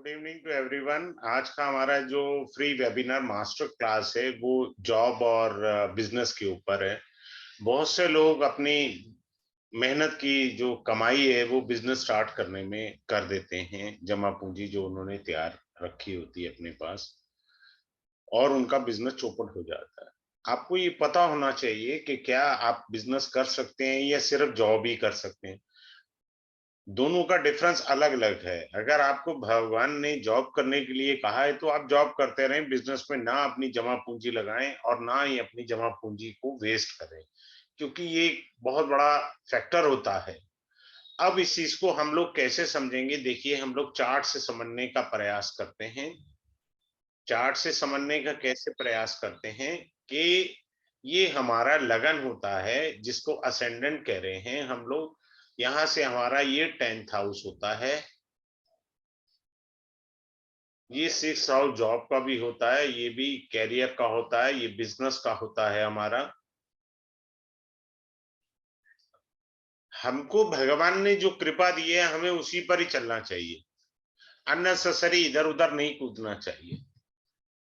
Good evening to everyone. आज का हमारा जो फ्री वेबिनार मास्टर क्लास है वो जॉब और बिजनेस के ऊपर है। बहुत से लोग अपनी मेहनत की जो कमाई है वो बिजनेस स्टार्ट करने में कर देते हैं, जमा पूंजी जो उन्होंने तैयार रखी होती है अपने पास, और उनका बिजनेस चौपट हो जाता है। आपको ये पता होना चाहिए कि क्या आप बिजनेस कर सकते हैं या सिर्फ जॉब ही कर सकते हैं। दोनों का डिफरेंस अलग अलग है। अगर आपको भगवान ने जॉब करने के लिए कहा है तो आप जॉब करते रहें, बिजनेस में ना अपनी जमा पूंजी लगाएं और ना ही अपनी जमा पूंजी को वेस्ट करें, क्योंकि ये एक बहुत बड़ा फैक्टर होता है। अब इस चीज को हम लोग कैसे समझेंगे, देखिए हम लोग चार्ट से समझने का प्रयास करते हैं। चार्ट से समझने का कैसे प्रयास करते हैं कि ये हमारा लगन होता है जिसको असेंडेंट कह रहे हैं हम लोग। यहां से हमारा ये 10th हाउस होता है, ये 6th हाउस जॉब का भी होता है, ये भी कैरियर का होता है, ये बिजनेस का होता है हमारा। हमको भगवान ने जो कृपा दी है हमें उसी पर ही चलना चाहिए, अननेसेसरी इधर उधर नहीं कूदना चाहिए।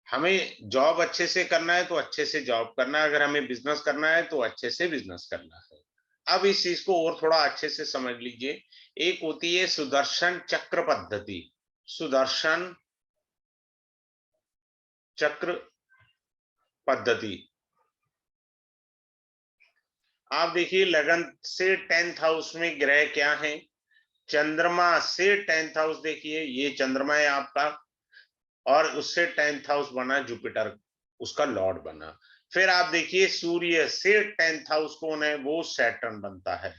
हमें जॉब अच्छे से करना है तो अच्छे से जॉब करना है, अगर हमें बिजनेस करना है तो अच्छे से बिजनेस करना है। अब इस चीज को और थोड़ा अच्छे से समझ लीजिए। एक होती है सुदर्शन चक्र पद्धति। सुदर्शन चक्र पद्धति। आप देखिए लगन से 10th हाउस में ग्रह क्या है। चंद्रमा से 10th हाउस, देखिए ये चंद्रमा है आपका, और उससे 10th हाउस बना जुपिटर, उसका लॉर्ड बना। फिर आप देखिए सूर्य से 10th हाउस कौन है, वो सैटर्न बनता है।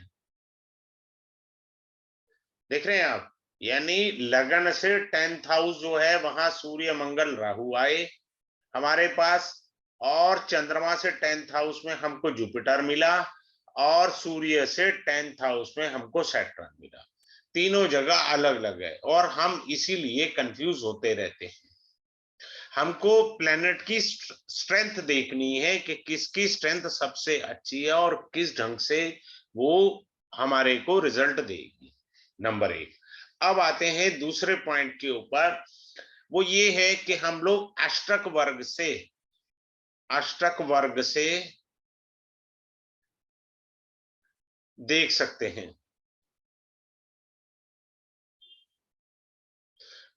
देख रहे हैं आप, यानी लगन से 10th हाउस जो है वहां सूर्य मंगल राहु आए हमारे पास, और चंद्रमा से 10th हाउस में हमको जुपिटर मिला, और सूर्य से 10th हाउस में हमको सैटर्न मिला। तीनों जगह अलग अलग है और हम इसीलिए कंफ्यूज होते रहते हैं। हमको प्लेनेट की स्ट्रेंथ देखनी है कि किसकी स्ट्रेंथ सबसे अच्छी है और किस ढंग से वो हमारे को रिजल्ट देगी। नंबर एक। अब आते हैं दूसरे पॉइंट के ऊपर, वो ये है कि हम लोग अष्टक वर्ग से देख सकते हैं।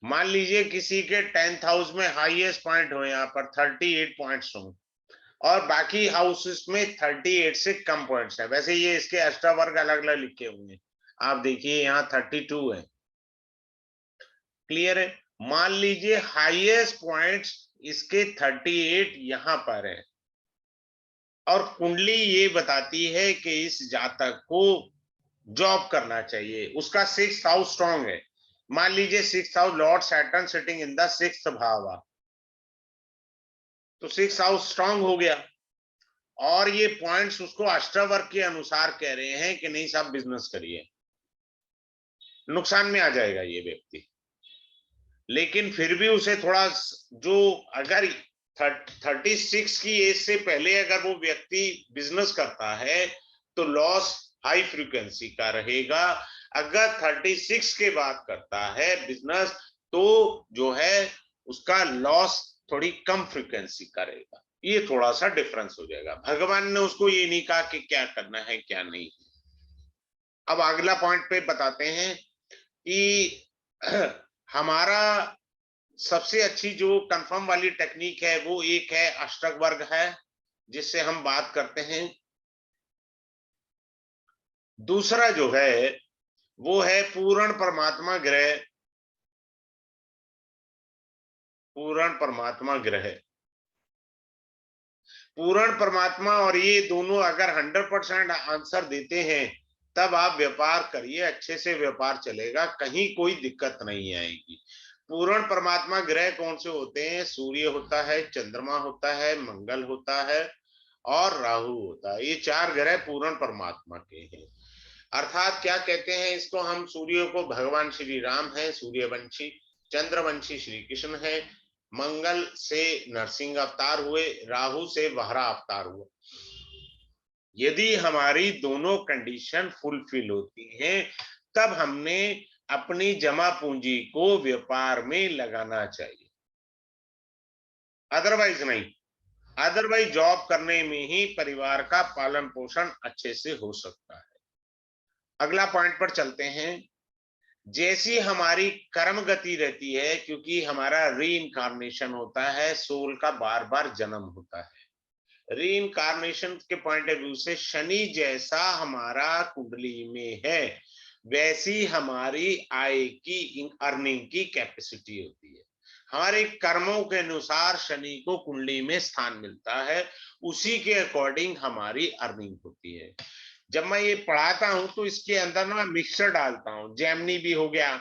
मान लीजिए किसी के 10th हाउस में हाईएस्ट पॉइंट हो, यहाँ पर 38 पॉइंट्स हो, और बाकी हाउसेस में 38 से कम पॉइंट्स है। वैसे ये इसके अष्टवर्ग अलग अलग लिखे हुए हैं, आप देखिए यहाँ 32 है। क्लियर है। मान लीजिए हाईएस्ट पॉइंट्स इसके 38 यहाँ पर है, और कुंडली ये बताती है कि इस जातक को जॉब करना चाहिए, उसका 6th हाउस स्ट्रॉन्ग है। मान लीजिए 6th house Lord Saturn sitting in the 6th भाव, तो 6th हाउस स्ट्रॉन्ग हो गया, और ये पॉइंट्स उसको अष्टवर्ग के अनुसार कह रहे हैं कि नहीं साहब बिजनेस करिए। नुकसान में आ जाएगा ये व्यक्ति, लेकिन फिर भी उसे थोड़ा जो, अगर 36 की एज से पहले अगर वो व्यक्ति बिजनेस करता है तो लॉस हाई फ्रीक्वेंसी का रहेगा। अगर 36 के बाद करता है बिजनेस तो जो है उसका लॉस थोड़ी कम फ्रीक्वेंसी का रहेगा। ये थोड़ा सा डिफरेंस हो जाएगा। भगवान ने उसको ये नहीं कहा कि क्या करना है क्या नहीं। अब अगला पॉइंट पे बताते हैं कि हमारा सबसे अच्छी जो कंफर्म वाली टेक्निक है वो एक है अष्टक वर्ग है, जिससे हम बात करते हैं। दूसरा जो है वो है पूर्ण परमात्मा ग्रह। पूर्ण परमात्मा ग्रह, पूर्ण परमात्मा और ये दोनों अगर 100% आंसर देते हैं तब आप व्यापार करिए, अच्छे से व्यापार चलेगा, कहीं कोई दिक्कत नहीं आएगी। पूर्ण परमात्मा ग्रह कौन से होते हैं? सूर्य होता है, चंद्रमा होता है, मंगल होता है और राहु होता है। ये 4 ग्रह पूर्ण परमात्मा के हैं। अर्थात क्या कहते हैं इसको हम, सूर्य को भगवान श्री राम है सूर्यवंशी, चंद्रवंशी श्री कृष्ण है, मंगल से नरसिंह अवतार हुए, राहु से वहरा अवतार हुआ। यदि हमारी दोनों कंडीशन फुलफिल होती हैं तब हमने अपनी जमा पूंजी को व्यापार में लगाना चाहिए, अदरवाइज नहीं। अदरवाइज जॉब करने में ही परिवार का पालन पोषण अच्छे से हो सकता है। अगला पॉइंट पर चलते हैं। जैसी हमारी कर्म गति रहती है, क्योंकि हमारा री इनकारनेशन होता है, सोल का बार बार जन्म होता है। री इनकारनेशन के पॉइंट ऑफ व्यू से शनि जैसा हमारा कुंडली में है, वैसी हमारी आय की, अर्निंग की कैपेसिटी होती है। हमारे कर्मों के अनुसार शनि को कुंडली में स्थान मिलता है, उसी के अकॉर्डिंग हमारी अर्निंग होती है। जब मैं ये पढ़ाता हूं तो इसके अंदर ना मिक्सर डालता हूं, जैमिनी भी हो गया,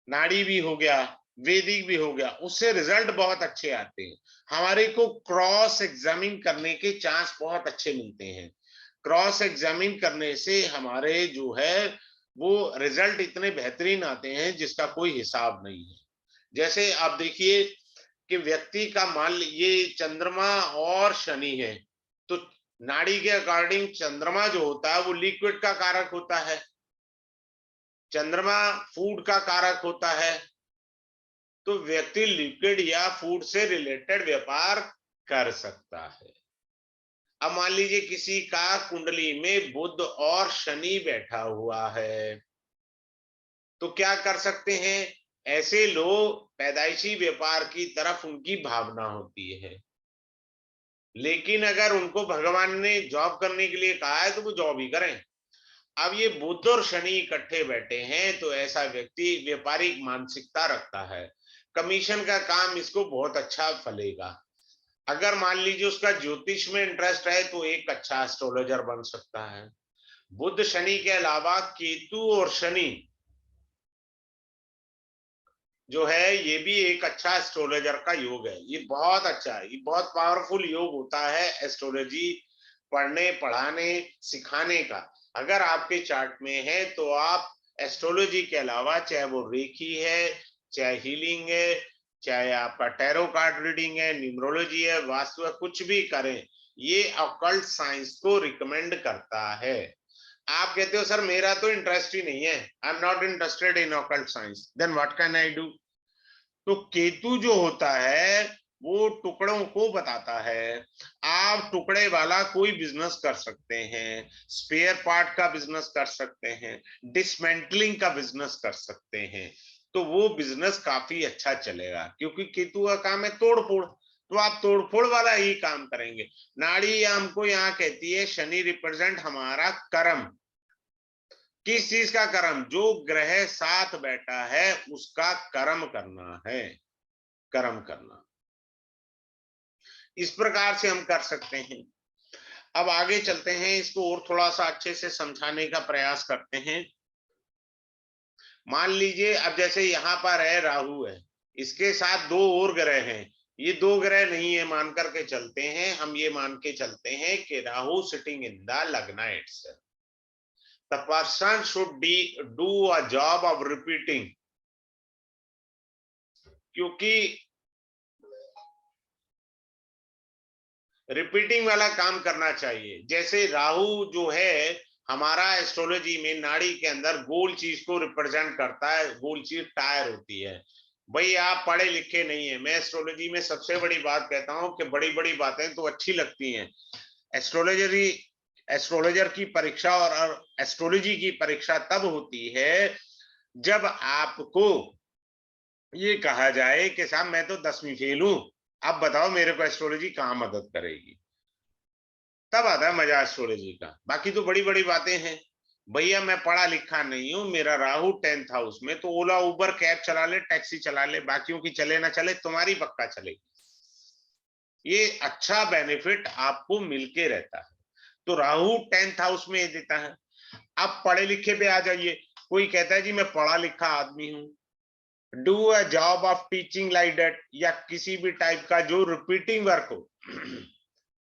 नाड़ी भी हो गया, वैदिक भी हो गया, उससे रिजल्ट बहुत अच्छे आते हैं। हमारे को क्रॉस एग्जामिन करने के चांस बहुत अच्छे मिलते हैं। क्रॉस एग्जामिन करने से हमारे जो है वो रिजल्ट इतने बेहतरीन आते हैं जिसका कोई हिसाब नहीं है। जैसे आप देखिए कि व्यक्ति का मान ये चंद्रमा और शनि है, तो नाड़ी के अकॉर्डिंग चंद्रमा जो होता है वो लिक्विड का कारक होता है, चंद्रमा फूड का कारक होता है। तो व्यक्ति लिक्विड या फूड से रिलेटेड व्यापार कर सकता है। अब मान लीजिए किसी का कुंडली में बुध और शनि बैठा हुआ है, तो क्या कर सकते हैं? ऐसे लोग पैदाइशी व्यापार की तरफ उनकी भावना होती है, लेकिन अगर उनको भगवान ने जॉब करने के लिए कहा है तो वो जॉब ही करें। अब ये बुध और शनि इकट्ठे बैठे हैं, तो ऐसा व्यक्ति व्यापारिक मानसिकता रखता है, कमीशन का काम इसको बहुत अच्छा फलेगा। अगर मान लीजिए उसका ज्योतिष में इंटरेस्ट है तो एक अच्छा एस्ट्रोलॉजर बन सकता है। बुध शनि के अलावा केतु और शनि जो है ये भी एक अच्छा एस्ट्रोलॉजर का योग है। ये बहुत अच्छा है, ये बहुत पावरफुल योग होता है एस्ट्रोलॉजी पढ़ने, पढ़ाने, सिखाने का। अगर आपके चार्ट में है तो आप एस्ट्रोलॉजी के अलावा, चाहे वो रेखी है, चाहे हीलिंग है, चाहे आपका टैरो कार्ड रीडिंग है, न्यूमरोलॉजी है, वास्तु है, कुछ भी करें, ये ऑकल्ट साइंस को रिकमेंड करता है। आप कहते हो सर मेरा तो इंटरेस्ट ही नहीं है, I am not interested in occult science, then what can I do? तो केतु जो होता है वो टुकड़ों को बताता है। आप टुकड़े वाला कोई बिजनेस कर सकते हैं, स्पेयर पार्ट का बिजनेस कर सकते हैं, डिसमेंटलिंग का बिजनेस कर सकते हैं, तो वो बिजनेस काफी अच्छा चलेगा, क्योंकि केतु का काम है तोड़ फोड़, तो आप तोड़ फोड़ वाला ही काम करेंगे। नाड़ी हमको यहाँ कहती है शनि रिप्रेजेंट हमारा कर्म। किस चीज का कर्म? जो ग्रह साथ बैठा है उसका कर्म करना है, कर्म करना। इस प्रकार से हम कर सकते हैं। अब आगे चलते हैं, इसको और थोड़ा सा अच्छे से समझाने का प्रयास करते हैं। मान लीजिए अब जैसे यहाँ पर है राहु है, इसके साथ दो और ग्रह हैं, ये दो ग्रह नहीं है मान करके चलते हैं, हम ये मान के चलते हैं कि राहु सिटिंग इन द लग्न itself, the person should do a job of repeating, क्योंकि रिपीटिंग वाला काम करना चाहिए। जैसे राहु जो है हमारा एस्ट्रोलॉजी में नाड़ी के अंदर गोल चीज को रिप्रेजेंट करता है, गोल चीज टायर होती है। भाई आप पढ़े लिखे नहीं है, मैं एस्ट्रोलॉजी में सबसे बड़ी बात कहता हूं कि बड़ी बड़ी बातें तो अच्छी लगती हैं, एस्ट्रोलॉजरी एस्ट्रोलॉजर की परीक्षा और एस्ट्रोलॉजी की परीक्षा तब होती है जब आपको ये कहा जाए कि साहब मैं तो 10वीं फेल हूं, अब बताओ मेरे को एस्ट्रोलॉजी कहां मदद करेगी, तब आता है मजा एस्ट्रोलॉजी का। बाकी तो बड़ी बड़ी बातें हैं। भैया मैं पढ़ा लिखा नहीं हूं, मेरा राहु 10th हाउस में, तो ओला उबर कैब चला ले, टैक्सी चला ले, बाकियों की चले ना चले, तुम्हारी पक्का चलेगी। ये अच्छा बेनिफिट आपको मिलके रहता है। तो राहु 10th हाउस में देता है। अब पढ़े लिखे पे आ जाइए। कोई कहता है जी मैं पढ़ा लिखा आदमी हूं, do a job of teaching like that, या किसी भी टाइप का जो रिपीटिंग वर्क हो,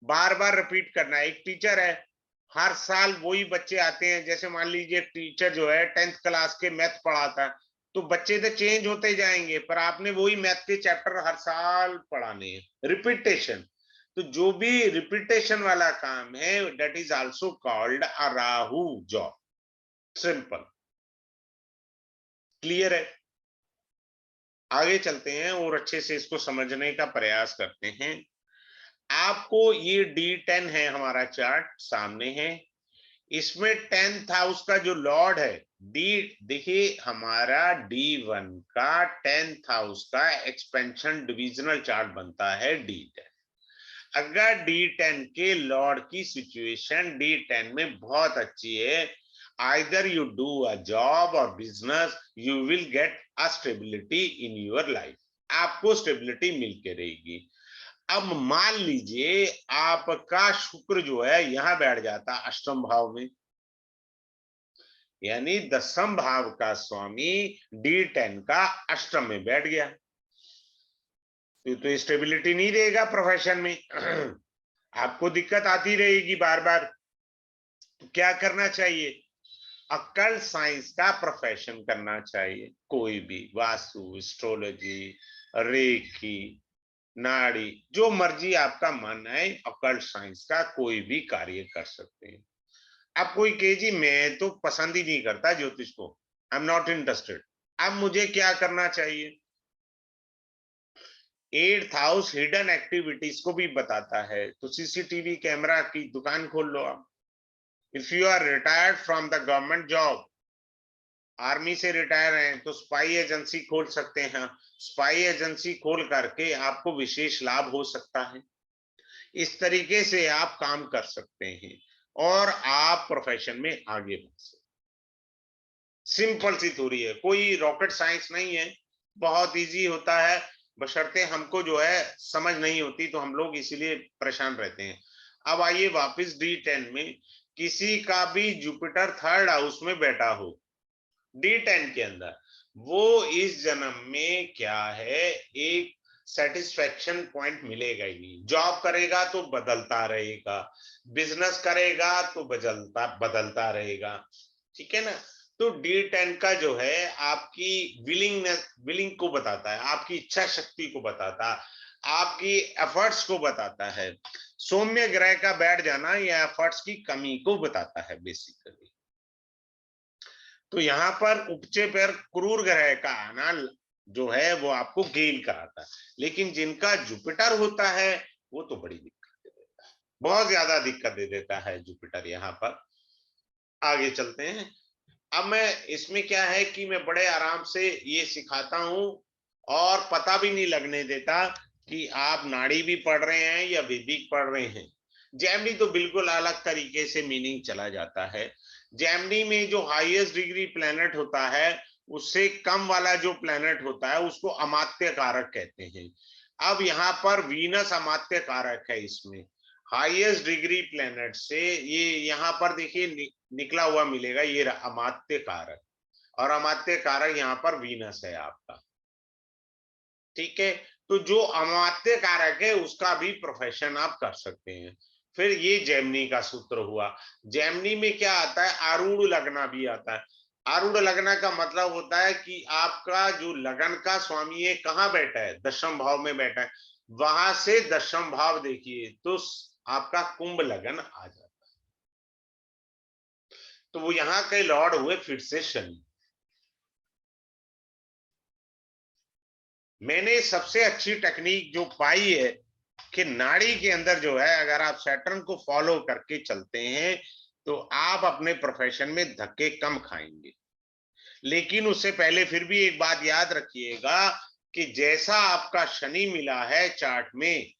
बार बार रिपीट करना है। एक टीचर है, हर साल वही बच्चे आते हैं, जैसे मान लीजिए टीचर जो है 10th क्लास के मैथ पढ़ाता है, तो बच्चे तो चेंज होते जाएंगे, पर आपने वही मैथ के चैप्टर हर साल पढ़ाने हैं, रिपीटेशन। तो जो भी रिपीटेशन वाला काम है, that is also called a Rahu job, simple. Clear है? आगे चलते हैं और अच्छे से इसको समझने का प्रयास करते हैं। आपको ये D10 है, हमारा चार्ट सामने है। इसमें 10th हाउस का जो लॉर्ड है डी, देखिए हमारा D1 का 10th हाउस का एक्सपेंशन डिविजनल चार्ट बनता है D10। अगर D10 के लॉर्ड की सिचुएशन D10 में बहुत अच्छी है, either you do a job or business, you will get a stability in your life, आपको स्टेबिलिटी मिलके रहेगी। अब मान लीजिए आपका शुक्र जो है यहां बैठ जाता अष्टम भाव में, यानी दसम भाव का स्वामी D10 का अष्टम में बैठ गया, तो स्टेबिलिटी नहीं देगा प्रोफेशन में। आपको दिक्कत आती रहेगी बार बार। तो क्या करना चाहिए? अकल्ट साइंस का प्रोफेशन करना चाहिए, कोई भी, वास्तु, एस्ट्रोलॉजी, रेखी, नाड़ी, जो मर्जी आपका मन है, अकल्ट साइंस का कोई भी कार्य कर सकते हैं। अब कोई कहे जी मैं तो पसंद ही नहीं करता ज्योतिष को, आई एम नॉट इंटरेस्टेड, अब मुझे क्या करना चाहिए? 8th हाउस हिडन एक्टिविटीज को भी बताता है, तो सीसीटीवी कैमरा की दुकान खोल लो आप। If you are retired from the government job, army से रिटायर हैं, तो स्पाई एजेंसी खोल सकते हैं। स्पाई एजेंसी खोल करके आपको विशेष लाभ हो सकता है। इस तरीके से आप काम कर सकते हैं और आप प्रोफेशन में आगे बढ़ सकते हैं। सिंपल सी थ्योरी है, कोई रॉकेट साइंस नहीं है, बहुत इजी होता है, बशर्ते हमको जो है समझ नहीं होती, तो हम लोग इसीलिए परेशान रहते हैं। अब आइए वापस D10 में, किसी का भी जुपिटर 3rd हाउस में बैठा हो D10 के अंदर, वो इस जन्म में क्या है, एक सेटिस्फेक्शन पॉइंट मिलेगा ही नहीं। जॉब करेगा तो बदलता रहेगा, बिजनेस करेगा तो बदलता रहेगा, ठीक है ना? तो D10 का जो है आपकी विलिंग को बताता है, आपकी इच्छा शक्ति को बताता है, आपकी एफर्ट्स को बताता है। सौम्य ग्रह का बैठ जाना या एफर्ट्स की कमी को बताता है बेसिकली। तो यहाँ पर उपचे पर क्रूर ग्रह का आना जो है वो आपको गेन कराता है, लेकिन जिनका जुपिटर होता है वो तो बड़ी दिक्कत दे देता है, बहुत ज्यादा दिक्कत दे देता है जुपिटर। यहाँ पर आगे चलते हैं। अब मैं इसमें क्या है कि मैं बड़े आराम से ये सिखाता हूं और पता भी नहीं लगने देता कि आप नाड़ी भी पढ़ रहे हैं या वैदिक पढ़ रहे हैं। जेमिनी तो बिल्कुल अलग तरीके से मीनिंग चला जाता है। जेमिनी में जो हाईएस्ट डिग्री प्लैनेट होता है, उससे कम वाला जो प्लैनेट होता है उसको अमात्य कारक कहते हैं। अब यहाँ पर वीनस अमात्य कारक है, इसमें हाईएस्ट डिग्री प्लैनेट से ये यहाँ पर देखिए निकला हुआ मिलेगा, ये अमात्य कारक, और अमात्य कारक यहाँ पर वीनस है आपका, ठीक है? तो जो अमात्य कारक है उसका भी प्रोफेशन आप कर सकते हैं। फिर ये जेमिनी का सूत्र हुआ। जेमिनी में क्या आता है, आरूढ़ लगना भी आता है। आरूढ़ लगना का मतलब होता है कि आपका जो लगन का स्वामी है कहाँ बैठा है, दशम भाव में बैठा है, वहां से दशम भाव देखिए तो आपका कुंभ लगन आ जाता है। तो वो यहाँ के लॉर्ड हुए फिर से शनि। मैंने सबसे अच्छी टेक्निक जो पाई है कि नाड़ी के अंदर जो है, अगर आप सैटर्न को फॉलो करके चलते हैं तो आप अपने प्रोफेशन में धक्के कम खाएंगे। लेकिन उससे पहले फिर भी एक बात याद रखिएगा कि जैसा आपका शनि मिला है चार्ट में,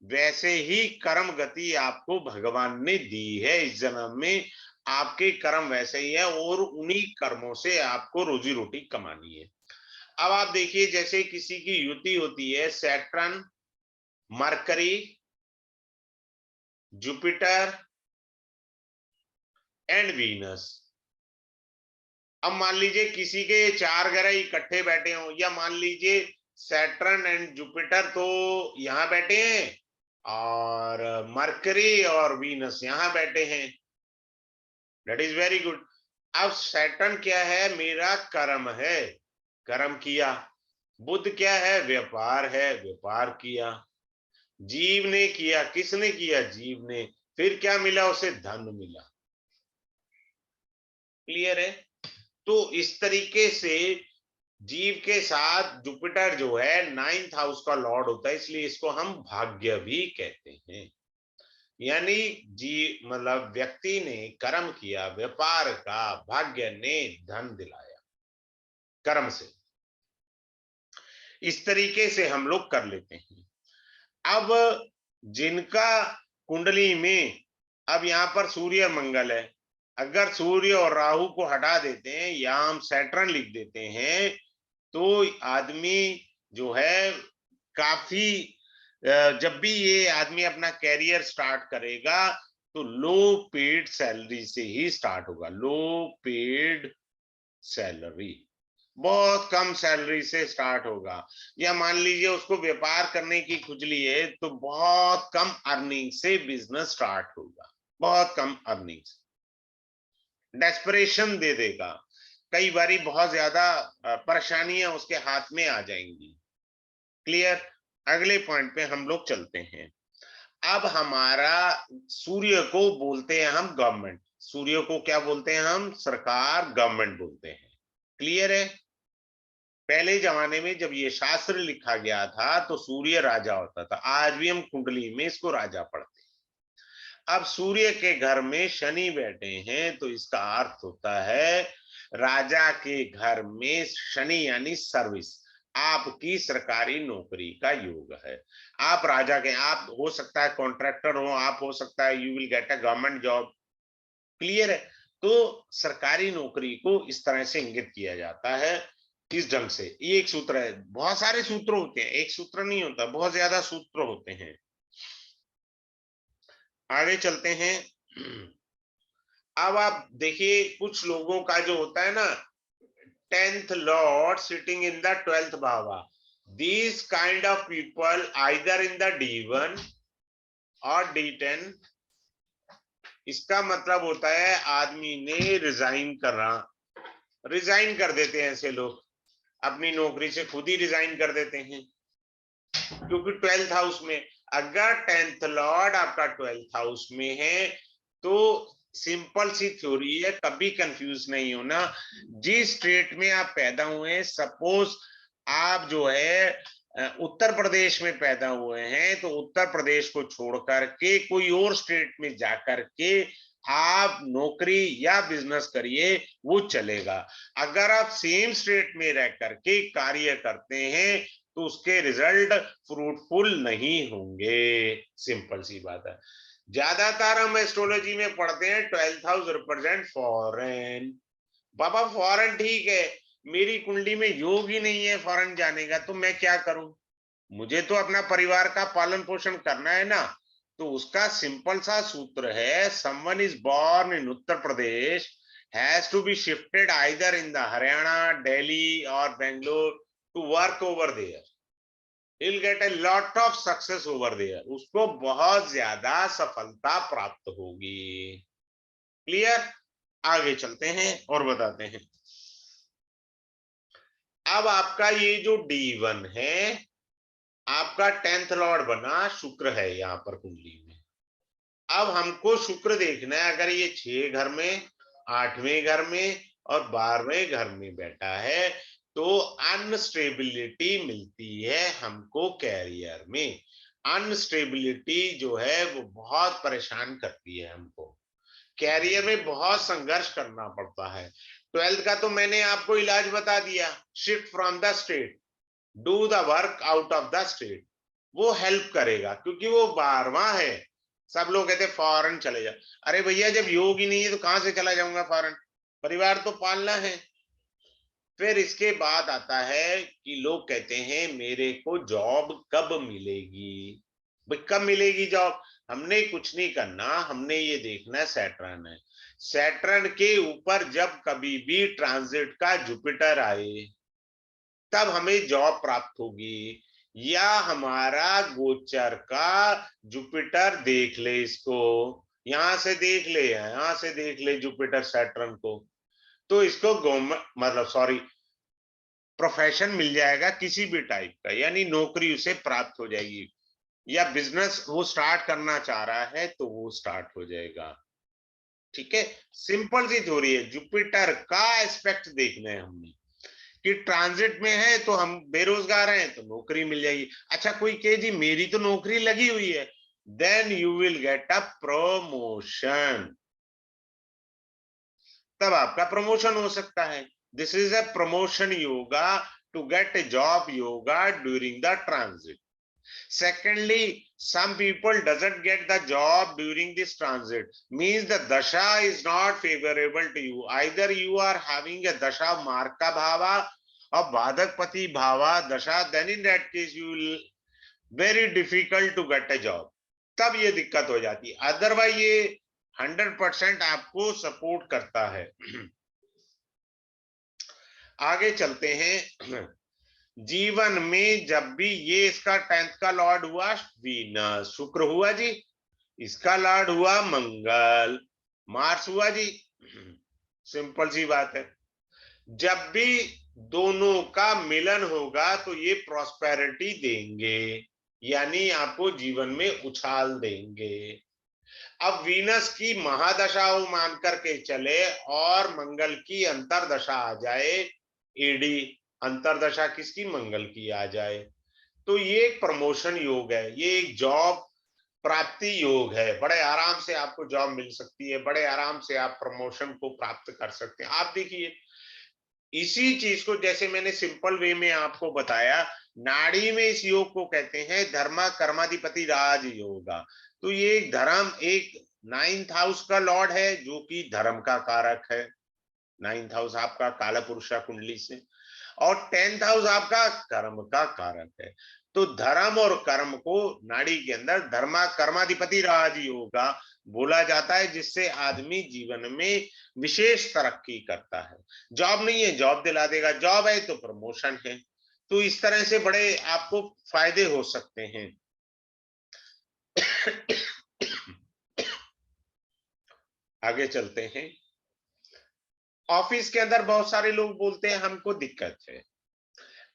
वैसे ही कर्म गति आपको भगवान ने दी है इस जन्म में। आपके कर्म वैसे ही है और उन्हीं कर्मों से आपको रोजी रोटी कमानी है। अब आप देखिए, जैसे किसी की युति होती है Saturn, mercury, Jupiter and Venus. अब मान लीजिए किसी के 4 ग्रह इकट्ठे बैठे हों, या मान लीजिए सैटर्न एंड जुपिटर तो यहां बैठे हैं और मरकरी और वीनस यहां बैठे हैं, दैट इज वेरी गुड। अब सैटर्न क्या है, मेरा कर्म है, कर्म किया। बुध क्या है, व्यापार है, व्यापार किया। जीव ने किया, किसने किया, जीव ने। फिर क्या मिला उसे, धन मिला। क्लियर है? तो इस तरीके से जीव के साथ जुपिटर जो है 9th हाउस का लॉर्ड होता है, इसलिए इसको हम भाग्य भी कहते हैं। यानी जी मतलब व्यक्ति ने कर्म किया, व्यापार का, भाग्य ने धन दिलाया कर्म से। इस तरीके से हम लोग कर लेते हैं। अब जिनका कुंडली में अब यहाँ पर सूर्य मंगल है, अगर सूर्य और राहु को हटा देते हैं या हम सैटर्न लिख देते हैं, तो आदमी जो है काफी जब भी ये आदमी अपना कैरियर स्टार्ट करेगा तो लो पेड सैलरी से ही स्टार्ट होगा। लो पेड सैलरी, बहुत कम सैलरी से स्टार्ट होगा। या मान लीजिए उसको व्यापार करने की खुजली है तो बहुत कम अर्निंग से बिजनेस स्टार्ट होगा, बहुत कम अर्निंग से। डेस्परेशन दे देगा, कई बारी बहुत ज्यादा परेशानियां उसके हाथ में आ जाएंगी। क्लियर? अगले पॉइंट पे हम लोग चलते हैं। अब हमारा सूर्य को बोलते हैं हम गवर्नमेंट, सूर्य को क्या बोलते हैं हम? सरकार, गवर्नमेंट बोलते हैं। क्लियर है? पहले जमाने में जब ये शास्त्र लिखा गया था तो सूर्य राजा होता था, आज भी हम कुंडली में इसको राजा पढ़ते हैं। अब सूर्य के घर में शनि बैठे हैं तो इसका अर्थ होता है राजा के घर में शनि यानी सर्विस, आपकी सरकारी नौकरी का योग है। आप राजा के, आप हो सकता है कॉन्ट्रैक्टर हो, आप हो सकता है you will get a government job. Clear है? तो सरकारी नौकरी को इस तरह से इंगित किया जाता है, इस ढंग से। ये एक सूत्र है, बहुत सारे सूत्र होते हैं, एक सूत्र नहीं होता, बहुत ज्यादा सूत्र होते हैं। आगे चलते हैं। अब आप देखिए कुछ लोगों का जो होता है ना, 10th lord sitting in the 12th bhava, these kind of people either in the D1 और D10, इसका मतलब होता है आदमी ने रिजाइन करना, रिजाइन कर देते हैं ऐसे लोग, अपनी नौकरी से खुद ही रिजाइन कर देते हैं। क्योंकि 12th हाउस में, अगर 10th लॉर्ड आपका 12th हाउस में है तो सिंपल सी थ्योरी है, कभी कंफ्यूज नहीं होना। जिस स्टेट में आप पैदा हुए, सपोज आप जो है उत्तर प्रदेश में पैदा हुए हैं, तो उत्तर प्रदेश को छोड़ करके कोई और स्टेट में जाकर के आप नौकरी या बिजनेस करिए, वो चलेगा। अगर आप सेम स्टेट में रह करके कार्य करते हैं तो उसके रिजल्ट फ्रूटफुल नहीं होंगे, सिंपल सी बात है। ज्यादातर हम एस्ट्रोलॉजी में पढ़ते हैं 12th हाउस रिप्रेजेंट फॉरेन। बाबा फॉरेन ठीक है, मेरी कुंडली में योग ही नहीं है फॉरेन जाने का, तो मैं क्या करूं? मुझे तो अपना परिवार का पालन पोषण करना है ना। तो उसका सिंपल सा सूत्र है, someone is born in Uttar Pradesh has to be shifted either in the Haryana, Delhi और Bangalore to work over there, he'll get a lot of success over there, उसको बहुत ज्यादा सफलता प्राप्त होगी। क्लियर? आगे चलते हैं और बताते हैं। अब आपका ये जो D1 है, आपका 10th लॉर्ड बना, शुक्र है यहाँ पर कुंडली में। अब हमको शुक्र देखना है, अगर ये 6 घर में, 8वें घर में और 12वें घर में बैठा है तो अनस्टेबिलिटी मिलती है हमको कैरियर में। अनस्टेबिलिटी जो है वो बहुत परेशान करती है हमको, कैरियर में बहुत संघर्ष करना पड़ता है। 12th का तो मैंने आपको इलाज बता दिया, shift from the state, do the work out of the state, वो हेल्प करेगा क्योंकि वो 12वां है। सब लोग कहते फॉरेन चले जा, अरे भैया जब योग ही नहीं है तो कहां से चला जाऊंगा फॉरेन, परिवार तो पालना है। फिर इसके बाद आता है कि लोग कहते हैं मेरे को जॉब कब मिलेगी? भाई कब मिलेगी जॉब? हमने कुछ नहीं करना, हमने ये देखना है सैटर्न है, सैटर्न के ऊपर जब कभी भी ट्रांजिट का जुपिटर आए तब हमें जॉब प्राप्त होगी। या हमारा गोचर का जुपिटर देख ले, इसको यहां से देख ले, यहां से देख ले जुपिटर सैटर्न को, तो इसको गवर्नमेंट मतलब सॉरी प्रोफेशन मिल जाएगा किसी भी टाइप का, यानी नौकरी उसे प्राप्त हो जाएगी, या बिजनेस वो स्टार्ट करना चाह रहा है तो वो स्टार्ट हो जाएगा। ठीक है, सिंपल सी थ्योरी है, जुपिटर का एस्पेक्ट देखना है हमने। कि ट्रांजिट में है तो हम बेरोजगार हैं तो नौकरी मिल जाएगी। अच्छा कोई कहे जी मेरी तो नौकरी लगी हुई है, then you will get a promotion, तब आपका प्रमोशन हो सकता है। This is a promotion yoga, to get a job yoga during the transit. Secondly, some people doesn't get the job during this transit, means the dasha is not favorable to you. Either you are having a dasha marka bhava or badakpati bhava dasha, then in that case you will very difficult to get a job. तब ये दिक्कत हो जाती है, otherwise ये 100% आपको support करता है। आगे चलते हैं। जीवन में जब भी ये इसका 10th का लॉर्ड हुआ वीनस, शुक्र हुआ जी, इसका लॉर्ड हुआ मंगल, मार्स हुआ जी, सिंपल सी बात है। जब भी दोनों का मिलन होगा तो ये प्रॉस्पेरिटी देंगे, यानी आपको जीवन में उछाल देंगे। अब वीनस की महादशा वो मान करके चले और मंगल की अंतरदशा आ जाए, ईडी अंतरदशा किसकी, मंगल की आ जाए, तो ये एक प्रमोशन योग है, ये एक जॉब प्राप्ति योग है। बड़े आराम से आपको जॉब मिल सकती है, बड़े आराम से आप प्रमोशन को प्राप्त कर सकते हैं। आप देखिए इसी चीज को जैसे मैंने सिंपल वे में आपको बताया, नाड़ी में इस योग को कहते हैं धर्मा कर्माधिपति राज योगा। तो ये एक धर्म, एक 9th हाउस का लॉर्ड है जो कि धर्म का कारक है, 9th हाउस आपका काला पुरुषा कुंडली से, और 10th हाउस आपका कर्म का कारक है। तो धर्म और कर्म को नाड़ी के अंदर धर्मा कर्माधिपति राज योगा बोला जाता है, जिससे आदमी जीवन में विशेष तरक्की करता है। जॉब नहीं है जॉब दिला देगा, जॉब है तो प्रमोशन है। तो इस तरह से बड़े आपको फायदे हो सकते हैं। आगे चलते हैं। ऑफिस के अंदर बहुत सारे लोग बोलते हैं हमको दिक्कत है।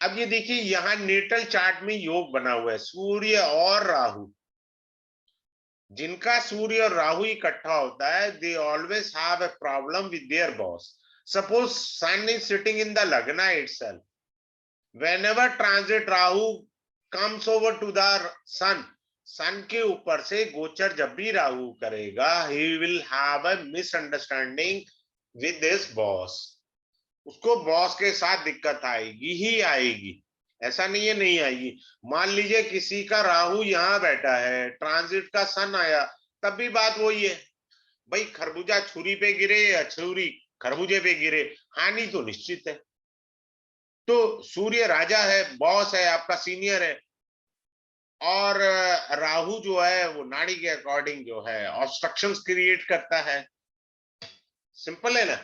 अब ये देखिए यहां नेटल चार्ट में योग बना हुआ है, सूर्य और राहु। जिनका सूर्य और राहु इकट्ठा होता है, they always have a problem with their boss. Suppose sun is sitting in the lagna itself, whenever transit Rahu comes over to the sun, sun के ऊपर से गोचर जब भी राहु करेगा, he will have a misunderstanding with this boss. उसको boss के साथ दिक्कत आएगी ही आएगी, ऐसा नहीं है नहीं आएगी। मान लीजिए किसी का राहु यहां बैठा है, ट्रांजिट का सन आया, तब भी बात वही है, भाई खरबूजा छुरी पे गिरे या छुरी खरबूजे पे गिरे, हानि तो निश्चित है। तो सूर्य राजा है, बॉस है, आपका सीनियर है, और राहु जो है वो नाड़ी के अकॉर्डिंग जो है ऑब्स्ट्रक्शंस क्रिएट करता है। सिंपल है ना।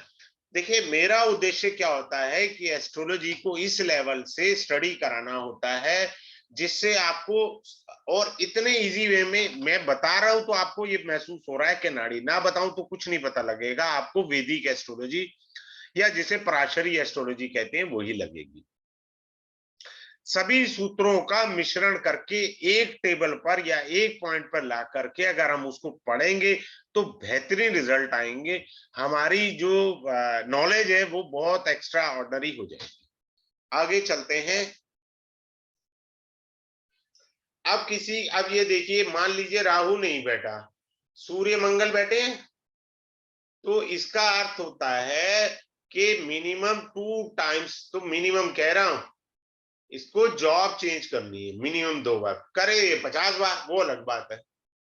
देखिए मेरा उद्देश्य क्या होता है कि एस्ट्रोलॉजी को इस लेवल से स्टडी कराना होता है जिससे आपको, और इतने इजी वे में मैं बता रहा हूं तो आपको ये महसूस हो रहा है कि नाड़ी, ना बताऊं तो कुछ नहीं पता लगेगा आपको, वैदिक एस्ट्रोलॉजी या जिसे पराशरी एस्ट्रोलॉजी कहते हैं वही लगेगी। सभी सूत्रों का मिश्रण करके एक टेबल पर या एक पॉइंट पर ला करके अगर हम उसको पढ़ेंगे तो बेहतरीन रिजल्ट आएंगे। हमारी जो नॉलेज है वो बहुत एक्स्ट्रा ऑर्डिनरी हो जाएगी। आगे चलते हैं। अब ये देखिए, मान लीजिए राहु नहीं बैठा, सूर्य मंगल बैठे हैं, तो इसका अर्थ होता है कि मिनिमम 2 टाइम्स, तो मिनिमम कह रहा हूं, इसको जॉब चेंज करनी है मिनिमम 2 बार, करे 50 बार वो अलग बात है,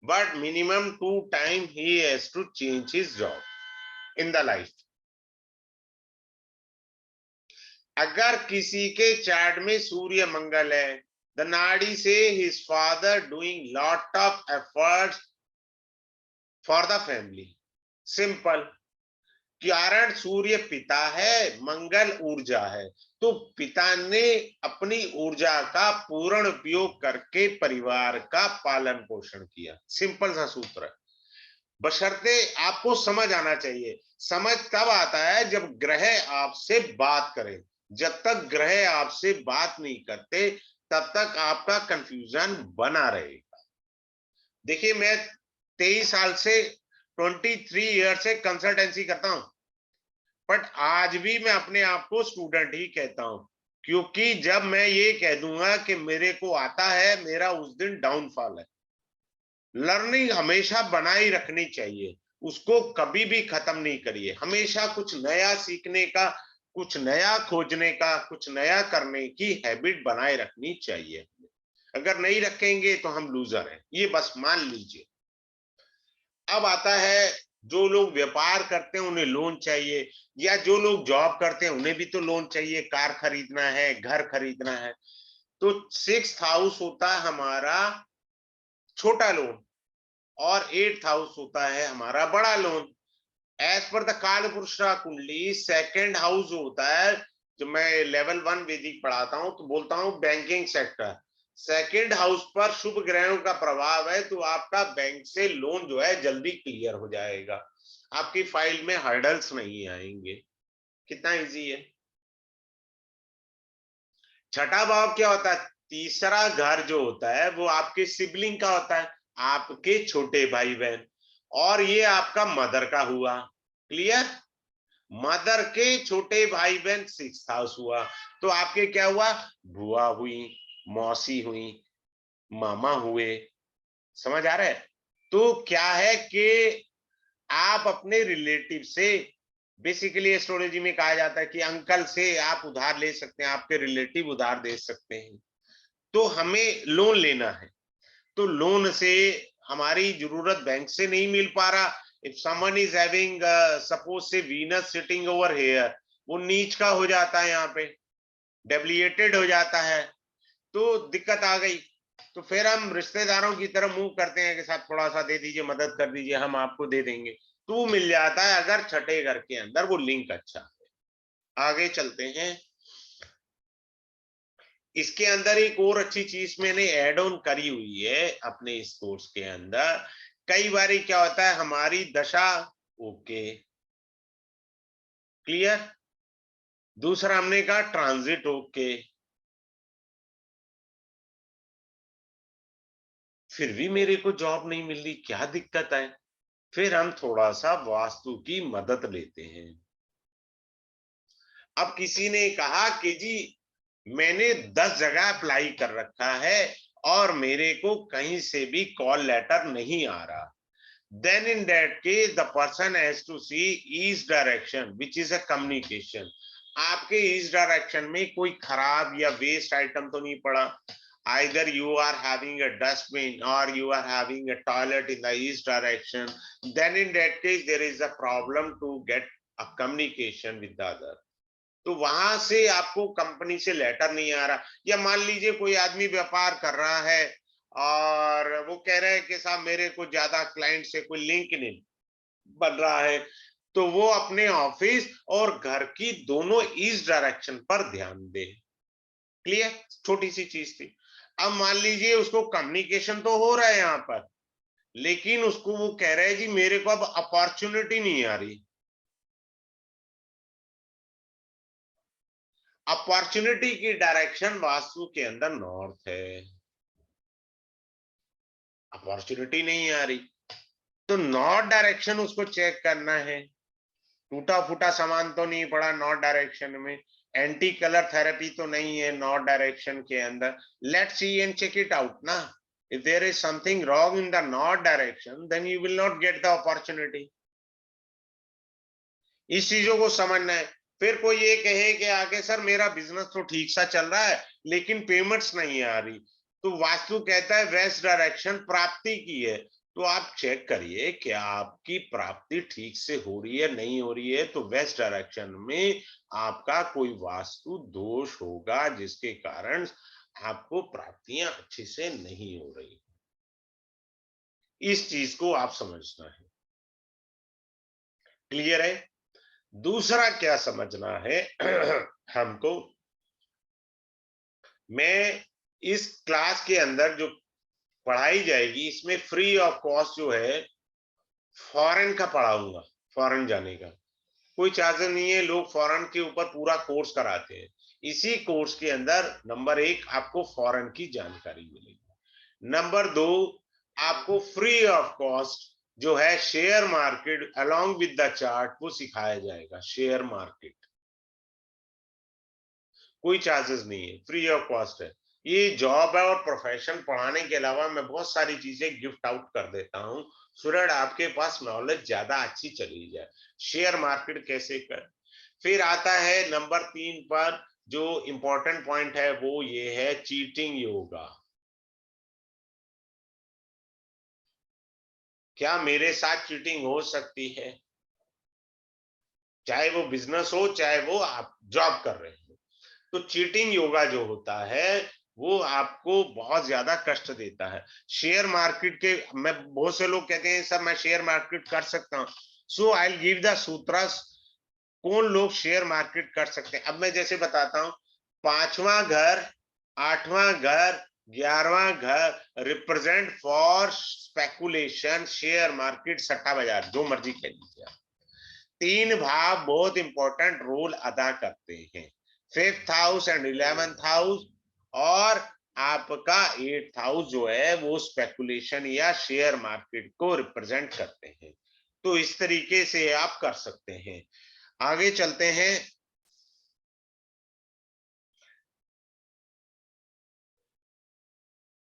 but minimum 2 time he has to change his job in the life. अगर किसी के चार्ट में सूर्य मंगल है, द नाड़ी से his father doing lot of efforts for the family. Simple, कारण सूर्य पिता है, मंगल ऊर्जा है, तो पिता ने अपनी ऊर्जा का पूर्ण उपयोग करके परिवार का पालन पोषण किया। सिंपल सा सूत्र है, बशर्ते आपको समझ आना चाहिए। समझ तब आता है जब ग्रह आपसे बात करें, जब तक ग्रह आपसे बात नहीं करते तब तक आपका कंफ्यूजन बना रहेगा। देखिए मैं 23 साल से 23 ईयर से कंसल्टेंसी करता हूं, बट आज भी मैं अपने आप को स्टूडेंट ही कहता हूं, क्योंकि जब मैं ये कह दूंगा कि मेरे को आता है, मेरा उस दिन डाउनफॉल है। लर्निंग हमेशा बनाई रखनी चाहिए, उसको कभी भी खत्म नहीं करिए, हमेशा कुछ नया सीखने का, कुछ नया खोजने का, कुछ नया करने की हैबिट बनाए रखनी चाहिए। अगर नहीं रखेंगे तो हम लूजर हैं, ये बस मान लीजिए। अब आता है, जो लोग व्यापार करते हैं उन्हें लोन चाहिए, या जो लोग जॉब करते हैं उन्हें भी तो लोन चाहिए, कार खरीदना है, घर खरीदना है। तो 6th हाउस होता है हमारा छोटा लोन, और 8th हाउस होता है हमारा बड़ा लोन। एज पर द काल पुरुषा कुंडली, सेकंड हाउस होता है, जो मैं लेवल 1 वैदिक पढ़ाता हूं तो बोलता हूं बैंकिंग सेक्टर। सेकंड हाउस पर शुभ ग्रहों का प्रभाव है, तो आपका बैंक से लोन जो है जल्दी क्लियर हो जाएगा, आपकी फाइल में हर्डल्स नहीं आएंगे। कितना इजी है। छठा भाव क्या होता है? तीसरा घर जो होता है वो आपके सिबलिंग का होता है, आपके छोटे भाई बहन, और ये आपका मदर का हुआ। क्लियर? मदर के छोटे भाई बहन 6th हाउस हुआ, तो आपके क्या हुआ? बुआ हुई, मौसी हुई, मामा हुए। समझ आ रहा है? तो क्या है कि आप अपने रिलेटिव से, बेसिकली एस्ट्रोलॉजी में कहा जाता है कि अंकल से आप उधार ले सकते हैं, आपके रिलेटिव उधार दे सकते हैं। तो हमें लोन लेना है, तो लोन से हमारी जरूरत बैंक से नहीं मिल पा रहा। If someone is having suppose से वीनस सिटिंग ओवर हेयर, वो नीच का हो जाता है, यहाँ पे डेविएटेड हो जाता है, तो दिक्कत आ गई। तो फिर हम रिश्तेदारों की तरफ मूव करते हैं कि साहब थोड़ा सा दे दीजिए, मदद कर दीजिए, हम आपको दे देंगे। तो वो मिल जाता है अगर छठे घर के अंदर वो लिंक अच्छा है। आगे चलते हैं। इसके अंदर एक और अच्छी चीज मैंने ऐड ऑन करी हुई है अपने इस कोर्स के अंदर। कई बार क्या होता है, हमारी दशा ओके, क्लियर, दूसरा हमने कहा ट्रांजिट ओके, फिर भी मेरे को जॉब नहीं मिल रही, क्या दिक्कत है? फिर हम थोड़ा सा वास्तु की मदद लेते हैं। अब किसी ने कहा कि जी मैंने 10 जगह अप्लाई कर रखा है और मेरे को कहीं से भी कॉल लेटर नहीं आ रहा। Then in that case the person has to see east direction which is a communication। आपके ईस्ट डायरेक्शन में कोई खराब या वेस्ट आइटम तो नहीं पड़ा। Either you are having a dustbin or you are having a toilet in the east direction, then in that case there is a problem to get a communication with the other। तो वहां से आपको company से letter नहीं आ रहा। या मान लीजिए कोई आदमी व्यापार कर रहा है और वो कह रहे हैं कि साहब मेरे को ज्यादा क्लाइंट से कोई लिंक नहीं बन रहा है, तो वो अपने ऑफिस और घर की दोनों ईस्ट डायरेक्शन पर ध्यान दे। क्लियर? छोटी सी चीज थी। अब मान लीजिए उसको कम्युनिकेशन तो हो रहा है यहाँ पर, लेकिन उसको वो कह रहे हैं जी मेरे को अब अपॉर्चुनिटी नहीं आ रही। अपॉर्चुनिटी की डायरेक्शन वास्तु के अंदर नॉर्थ है, अपॉर्चुनिटी नहीं आ रही, तो नॉर्थ डायरेक्शन उसको चेक करना है। टूटा फूटा सामान तो नहीं पड़ा नॉर्थ डायरेक्शन में, एंटी कलर थेरेपी तो नहीं है नॉर्थ डायरेक्शन के अंदर। Let's see and check it out ना। If there is something wrong in the north direction then you will not get the opportunity. इस चीजों को समझना है। फिर कोई ये कहे कि आगे सर मेरा बिजनेस तो ठीक सा चल रहा है लेकिन पेमेंट्स नहीं आ रही, तो वास्तु कहता है वेस्ट डायरेक्शन प्राप्ति की है। तो आप चेक करिए कि आपकी प्राप्ति ठीक से हो रही है नहीं हो रही है, तो वेस्ट डायरेक्शन में आपका कोई वास्तु दोष होगा जिसके कारण आपको प्राप्तियां अच्छे से नहीं हो रही। इस चीज को आप समझना है। क्लियर है? दूसरा क्या समझना है हमको, मैं इस क्लास के अंदर जो पढ़ाई जाएगी इसमें फ्री ऑफ कॉस्ट जो है फॉरेन का पढ़ाऊंगा। फॉरेन जाने का कोई चार्ज नहीं है, लोग फॉरेन के ऊपर पूरा कोर्स कराते हैं। इसी कोर्स के अंदर नंबर 1 आपको फॉरेन की जानकारी मिलेगी, नंबर 2 आपको फ्री ऑफ कॉस्ट जो है share market along with the chart वो सिखाया जाएगा। शेयर मार्केट कोई चार्जेस नहीं है, फ्री ऑफ कॉस्ट है। ये जॉब है और प्रोफेशन पढ़ाने के अलावा मैं बहुत सारी चीजें गिफ्ट आउट कर देता हूँ, सो दैट आपके पास नॉलेज ज्यादा अच्छी चली जाए। शेयर मार्केट कैसे कर। फिर आता है नंबर 3 पर, जो इंपॉर्टेंट पॉइंट है वो ये है चीटिंग योगा। क्या मेरे साथ चीटिंग हो सकती है? चाहे वो बिजनेस हो, चाहे वो आप जॉब कर रहे हो। तो चीटिंग योगा जो होता है वो आपको बहुत ज्यादा कष्ट देता है। शेयर मार्केट के, मैं बहुत से लोग कहते हैं सर मैं शेयर मार्केट कर सकता हूं, सो I will give the sutras. कौन लोग शेयर मार्केट कर सकते हैं? अब मैं जैसे बताता हूं, 5वां घर, 8वां घर, 11वां घर represent for speculation, share market, सट्टा बाजार, जो मर्जी कह लीजिए आप। 3 भाव बहुत इंपॉर्टेंट रोल अदा करते हैं, 5th house and 11th house, और आपका 8th हाउस जो है वो स्पेकुलेशन या शेयर मार्केट को रिप्रेजेंट करते हैं। तो इस तरीके से आप कर सकते हैं। आगे चलते हैं।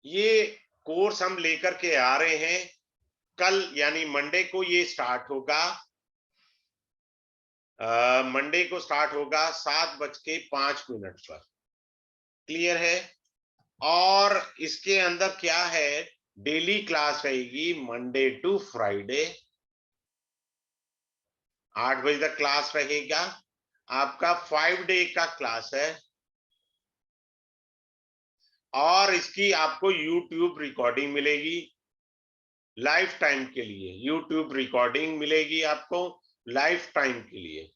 ये कोर्स हम लेकर के आ रहे हैं, कल यानी मंडे को ये स्टार्ट होगा। मंडे को स्टार्ट होगा 7:05 पर। क्लियर है? और इसके अंदर क्या है, डेली क्लास रहेगी मंडे टू फ्राइडे, 8 बजे तक क्लास रहेगा। आपका 5 डे का क्लास है, और इसकी आपको यूट्यूब रिकॉर्डिंग मिलेगी लाइफ टाइम के लिए। यूट्यूब रिकॉर्डिंग मिलेगी आपको लाइफ टाइम के लिए,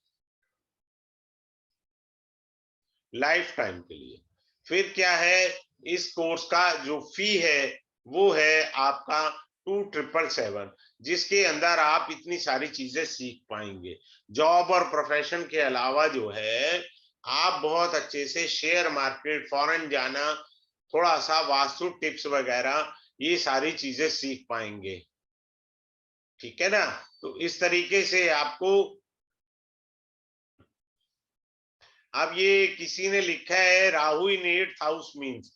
लाइफ टाइम के लिए। फिर क्या है, इस कोर्स का जो फी है वो है आपका 2777, जिसके अंदर आप इतनी सारी चीजें सीख पाएंगे। जॉब और प्रोफेशन के अलावा जो है आप बहुत अच्छे से शेयर मार्केट, फॉरेन जाना, थोड़ा सा वास्तु टिप्स वगैरह, ये सारी चीजें सीख पाएंगे। ठीक है ना? तो इस तरीके से आपको। अब ये किसी ने लिखा है राहु इन 8th हाउस मीन्स,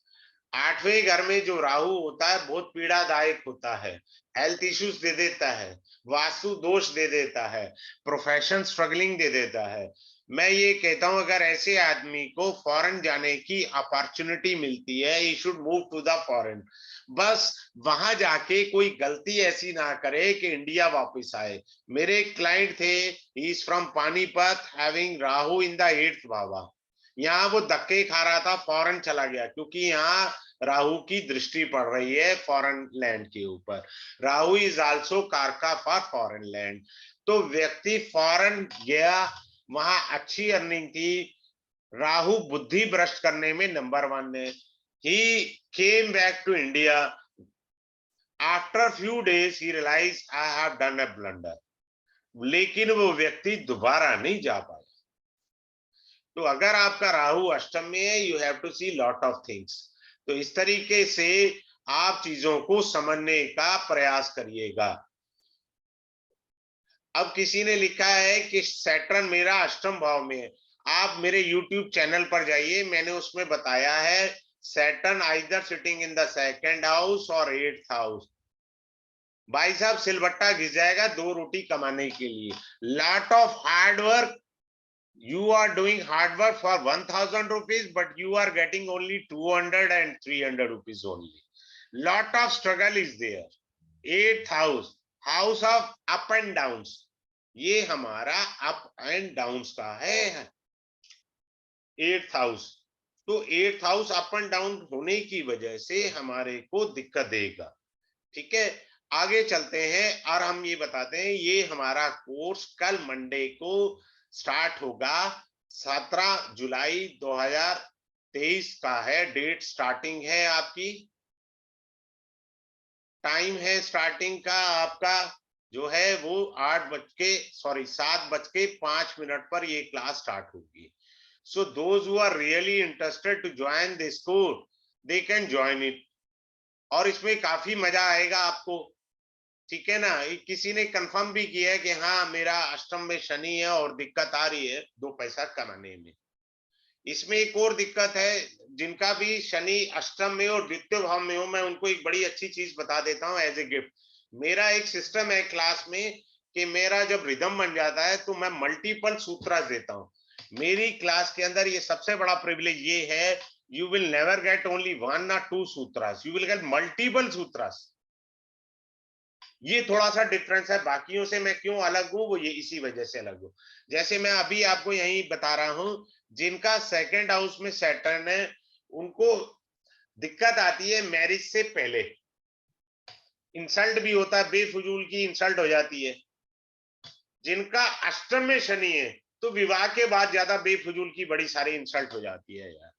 8वें घर में जो राहु होता है बहुत पीड़ादायक होता है, हेल्थ इश्यूज दे देता है, वास्तु दोष दे देता है, प्रोफेशन स्ट्रगलिंग दे देता है। मैं ये कहता हूं अगर ऐसे आदमी को फॉरेन जाने की अपॉर्चुनिटी मिलती है, he should move to the foreign. बस वहां जाके कोई गलती ऐसी ना करे कि इंडिया वापस आए। मेरे एक क्लाइंट थे, he is from Panipat, having Rahu in the 8th भावा। यहाँ वो धक्के खा रहा था, फॉरेन चला गया, क्योंकि यहाँ राहु की दृष्टि पड़ रही है फॉरेन लैंड के ऊपर। राहु इज आल्सो कारका फॉर फॉरेन लैंड। तो व्यक्ति फॉरेन गया, वहां अच्छी अर्निंग थी, राहु बुद्धि भ्रष्ट करने में नंबर 1 है। He came back to India, after few days he realise I have done a blunder, लेकिन वो व्यक्ति दोबारा नहीं जा पाया। तो अगर आपका राहु अष्टम में है, you have to see lot of things. तो इस तरीके से आप चीजों को समझने का प्रयास करिएगा। अब किसी ने लिखा है कि सैटर्न मेरा अष्टम भाव में है। आप मेरे यूट्यूब चैनल पर जाइए, मैंने उसमें बताया है Saturn either sitting in the 2nd house और 8th हाउस। भाई साहब सिलबट्टा घिस जाएगा 2 रोटी कमाने के लिए। Lot of hard work, you are doing hard work for 1000 rupees, but you are getting only 200 and 300 rupees only. Lot of struggle is there. 8th house, house of up and downs, ये हमारा up and downs का है 8th house. तो 8th house up and down होने की वजह से हमारे को दिक्कत देगा। ठीक है, आगे चलते हैं और हम ये बताते हैं, ये हमारा कोर्स कल मंडे को स्टार्ट होगा, 17 जुलाई 2023 का है डेट, स्टार्टिंग है आपकी। टाइम है स्टार्टिंग का आपका जो है वो 7:05 पर ये क्लास स्टार्ट होगी। So those who are really interested to join this course, they can join it. और इसमें काफी मजा आएगा आपको। ठीक है ना, किसी ने कंफर्म भी किया है कि हाँ मेरा अष्टम में शनि है और दिक्कत आ रही है 2 पैसा कमाने में। इसमें एक और दिक्कत है, जिनका भी शनि अष्टम में और द्वितीय भाव में हो, मैं उनको एक बड़ी अच्छी चीज बता देता हूँ एज ए गिफ्ट। मेरा एक सिस्टम है क्लास में कि मेरा जब रिदम बन जाता है तो मैं मल्टीपल सूत्रास देता हूँ। मेरी क्लास के अंदर ये सबसे बड़ा प्रिविलेज ये है, you will never get only 1 or 2 sutras, you will get multiple sutras. ये थोड़ा-सा डिफरेंस है, बाकियों से मैं क्यों अलग हूँ, वो ये इसी वजह से अलग हूँ। जैसे मैं अभी आपको यहीं बता रहा हूँ, जिनका सेकंड हाउस में सैटर्न है, उनको दिक्कत आती है मैरिज से पहले। इंसल्ट भी होता है, बेफिजूल की इंसल्ट हो जाती है। जिनका अष्टम में शनि है, तो विवाह के बाद ज्यादा बेफिजूल की बड़ी सारी इंसल्ट हो जाती है यार।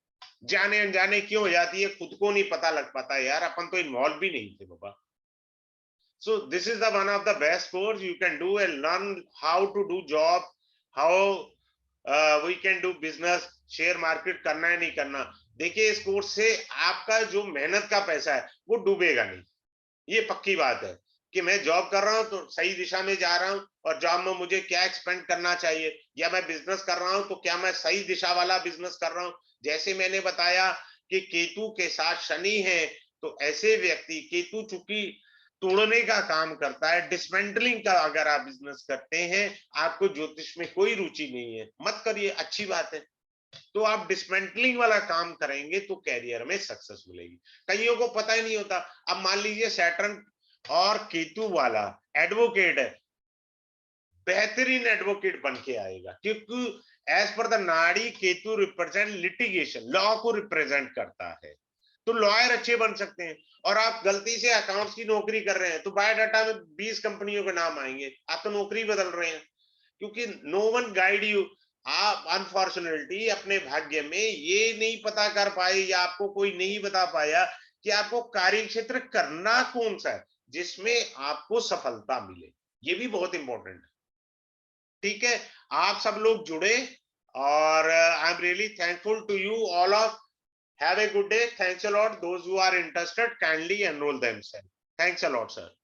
जाने अनजाने क्यों हो जाती है, खुद को नहीं पता लग पाता यार, अपन तो इन्वॉल्व भी नहीं थे बाबा। So this is the one of the best course you can do and learn how to do job, how we can do business, share market करना है नहीं करना। देखिए इस कोर्स से आपका जो मेहनत का पैसा है वो डूबेगा नहीं, ये पक्की बात है कि मैं जॉब कर रहा हूँ तो सही दिशा में जा रहा हूँ और जॉब में मुझे क्या एक्सपेंड करना चाहिए, या मैं बिजनेस कर रहा हूँ तो क्या मैं सही दिशा वाला बिजनेस कर रहा हूँ। जैसे मैंने बताया कि केतु के साथ शनि है, तो ऐसे व्यक्ति, केतु चूंकि तोड़ने का काम करता है, डिसमेंटलिंग का अगर आप बिजनेस करते हैं, आपको ज्योतिष में कोई रुचि नहीं है, मत करिए, अच्छी बात है। तो आप डिसमेंटलिंग वाला काम करेंगे तो कैरियर में सक्सेस मिलेगी। कईयों को पता ही नहीं होता। अब मान लीजिए सैटर्न और केतु वाला एडवोकेट है, बेहतरीन एडवोकेट बन के आएगा, क्योंकि एज पर द नाड़ी केतु रिप्रेजेंट लिटिगेशन, लॉ को रिप्रेजेंट करता है, तो लॉयर अच्छे बन सकते हैं। और आप गलती से अकाउंट्स की नौकरी कर रहे हैं तो बायोडाटा में 20 कंपनियों के नाम आएंगे, आप तो नौकरी बदल रहे हैं, क्योंकि नो वन गाइड यू। आप अनफॉर्चुनेटली अपने भाग्य में ये नहीं पता कर पाए या आपको कोई नहीं बता पाया कि आपको कार्य क्षेत्र करना कौन सा है जिसमें आपको सफलता मिले। ये भी बहुत इंपॉर्टेंट है। ठीक है, आप सब लोग जुड़े और I am really thankful to you all of. Have a good day, thanks a lot. Those who are interested kindly enrol themselves. Thanks a lot sir.